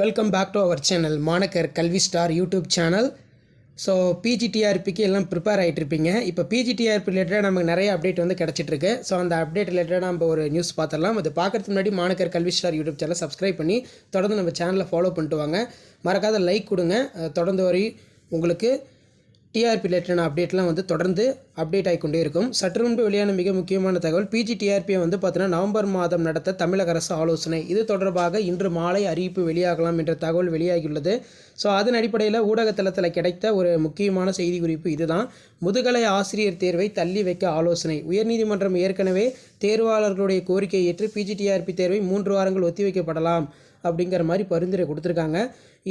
Welcome back to our channel மாணக்கர் கல்வி star YouTube channel. So பிஜிடிஆர்பிக்கு எல்லாம் ப்ரிப்பேர் ஆகிட்டு இருப்பீங்க. இப்போ பிஜிடிஆர்பி ரிலேட்டடாக நமக்கு நிறைய அப்டேட் வந்து கிடச்சிட்ருக்கு. ஸோ அந்த அப்டேட் ரிலேட்டடாக நம்ம ஒரு நியூஸ் பார்த்துடலாம். அது பார்க்குறதுக்கு முன்னாடி மாணக்கர் கல்வி ஸ்டார் யூடியூப் சேனல் சப்ஸ்கிரைப் பண்ணி தொடர்ந்து நம்ம சேனலை ஃபாலோ பண்ணிட்டு வாங்க. மறக்காத லைக் கொடுங்க. தொடர்ந்து வரை உங்களுக்கு டிஆர்பி ரிலேட்டடான அப்டேட்லாம் வந்து தொடர்ந்து அப்டேட் ஆகிக்கொண்டே இருக்கும். சற்று முன்பு வெளியான மிக முக்கியமான தகவல், பிஜிடிஆர்பியை வந்து பார்த்தீங்கன்னா நவம்பர் மாதம் நடத்த தமிழக அரசு ஆலோசனை. இது தொடர்பாக இன்று மாலை அறிவிப்பு வெளியாகலாம் என்ற தகவல் வெளியாகியுள்ளது. ஸோ அதன் அடிப்படையில் ஊடகத்தளத்தில் கிடைத்த ஒரு முக்கியமான செய்தி குறிப்பு இதுதான். முதுகலை ஆசிரியர் தேர்வை தள்ளி வைக்க ஆலோசனை. உயர்நீதிமன்றம் ஏற்கனவே தேர்வாளர்களுடைய கோரிக்கையை ஏற்று பிஜிடிஆர்பி தேர்வை 3 வாரங்கள் ஒத்திவைக்கப்படலாம் அப்படிங்கிற மாதிரி பரிந்துரை கொடுத்துருக்காங்க.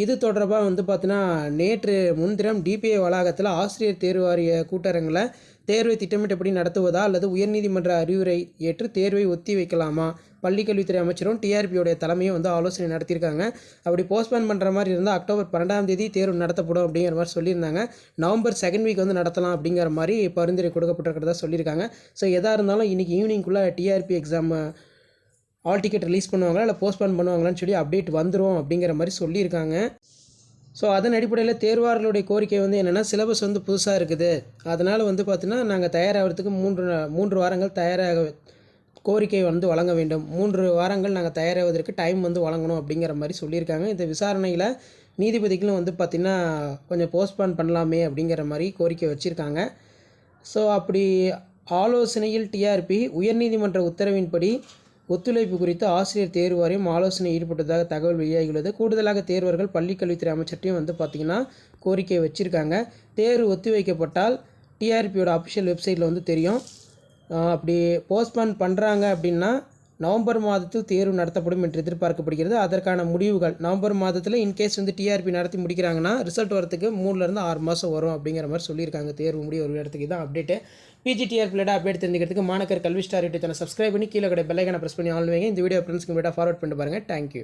இது தொடர்பாக வந்து பார்த்தீங்கன்னா நேற்று முன்தினம் டிபிஐ வளாகத்தில் ஆசிரியர் தேர்வு வாரிய கூட்டரங்கில் தேர்வை திட்டமிட்டபடி நடத்துவதா அல்லது உயர்நீதிமன்ற அறிவுரை ஏற்று தேர்வை ஒத்தி வைக்கலாமா, பள்ளிக்கல்வித்துறை அமைச்சரும் டிஆர்பியோடைய தலைமையும் வந்து ஆலோசனை நடத்தியிருக்காங்க. அப்படி போஸ்ட்போன் பண்ணுற மாதிரி இருந்தால் அக்டோபர் 12ஆம் தேதி தேர்வு நடத்தப்படும் அப்படிங்கிற மாதிரி சொல்லியிருந்தாங்க. நவம்பர் 2nd வீக் வந்து நடத்தலாம் அப்படிங்கிற மாதிரி பரிந்துரை கொடுக்கப்பட்டிருக்கிறதா சொல்லியிருக்காங்க. ஸோ எதாக இருந்தாலும் இன்றைக்கி ஈவினிங்குள்ளே TRB exam hall ticket release பண்ணுவாங்களா இல்லை போஸ்ட்போன் பண்ணுவாங்களான்னு சொல்லி அப்டேட் வந்துடும் அப்படிங்கிற மாதிரி சொல்லியிருக்காங்க. ஸோ அதன் அடிப்படையில் தேர்வாளர்களுடைய கோரிக்கை வந்து என்னென்னா, சிலபஸ் வந்து புதுசாக இருக்குது, அதனால் வந்து பார்த்திங்கன்னா நாங்கள் தயாராகிறதுக்கு 3 வாரங்கள் கோரிக்கை வந்து வழங்க வேண்டும், 3 வாரங்கள் நாங்கள் தயாராவதற்கு டைம் வந்து வழங்கணும் அப்படிங்கிற மாதிரி சொல்லியிருக்காங்க. இந்த விசாரணையில் நீதிபதிகளும் வந்து பார்த்திங்கன்னா கொஞ்சம் போஸ்ட்போன் பண்ணலாமே அப்படிங்கிற மாதிரி கோரிக்கை வச்சுருக்காங்க. ஸோ அப்படி ஆலோசனையில் டிஆர்பி உயர்நீதிமன்ற உத்தரவின்படி ஒத்துழைப்பு குறித்து ஆசிரியர் தேர்வு வாரியம் ஆலோசனை ஈடுபட்டதாக தகவல் வெளியாகியுள்ளது. கூடுதலாக தேர்வர்கள் பள்ளிக்கல்வித்துறை அமைச்சர்கிட்டையும் வந்து பார்த்திங்கன்னா கோரிக்கை வச்சுருக்காங்க. தேர்வு ஒத்தி வைக்கப்பட்டால் டிஆர்பியோட அஃபிஷியல் வெப்சைட்டில் வந்து தெரியும். அப்படி போஸ்ட்போன் பண்ணுறாங்க அப்படின்னா நவம்பர் மாதத்தில் தேர்வு நடத்தப்படும் என்று எதிர்பார்க்கப்படுகிறது. அதற்கான முடிவுகள் நவம்பர் மாதத்தில் இன்கேஸ் வந்து டிஆர்பி நடத்தி முடிக்கிறாங்கன்னா ரிசல்ட் வரத்துக்கு 3 to 6 மாதம் வரும் அப்படிங்கிற மாதிரி சொல்லியிருக்காங்க. தேர்வு முடிய ஒரு இடத்துக்கு இதான் அப்டேட்டு. பிஜிடிஆர்பி ரிலேட்டட் அப்டேட் தெரிஞ்சுக்கிறதுக்கு மாணக்கர் கல்வி ஸ்டார் யூடியூப் சேனல் சப்ஸ்கிரைப் பண்ணி கீழே பெல் ஐகானை ப்ரெஸ் பண்ணி ஆன் வைங்க. இந்த வீடியோ ஃப்ரெண்ட்ஸ்க்கு ஃபார்வர்ட் பண்ணிட்டு பாருங்கள். தேங்க்யூ.